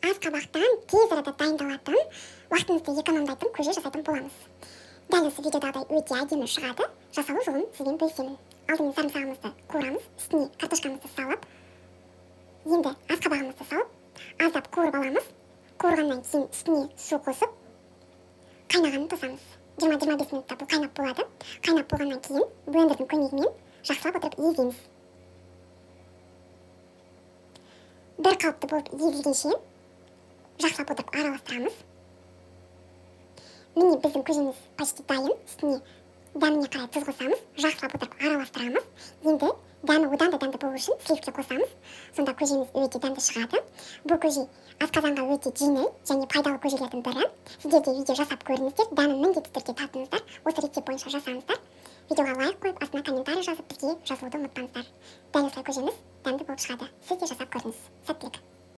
аз қабақтан тез арада дайындалатын, уақытыңызды экономдайтын көже жасайтын боламыз. Дәл осы видеодағыдай өте әдемі шығады. Жасалу жолын сізбен бөлісемін. Алдымен сарымсағымызды қуырамыз, үстіне картошкамызды салып, енді аз қабағымызды салып, аздап қуырып аламыз. Қуырғаннан кейін үстіне су қосып, қайнағанын тосамыз. 20-25 минутта бұл қайнап болады. Қайнап болғаннан кейін блендердің көмегімен жақсылап отырып еземіз. Бір қалыпты болып езілгенше жақсылап отырып араластырамыз. Міне біздің көжеміз почти дайын. Үстіне дәміне қарай тұз қосамыз, жақсылап отырып араластырамыз. Енді дәмі одан да дәмді болу үшін сливка қосамыз. Сонда көжеміз өте дәмді шығады. Бұл көже асқазанға өте жеңіл және пайдалы көжелердің бірі. Сіздер де видео жасап көріңіздер, дәмін міндетті түрде татыңыздар. Осы рецепт бойынша жасаңыздар. Видеоға лайк қойып, астына комментарий жазып, бізге жазылуды ұмытпаңыздар. Дәл осылай көжеміз дәмді болып шығады. Сіз де жасап көріңіз. Сәттілік.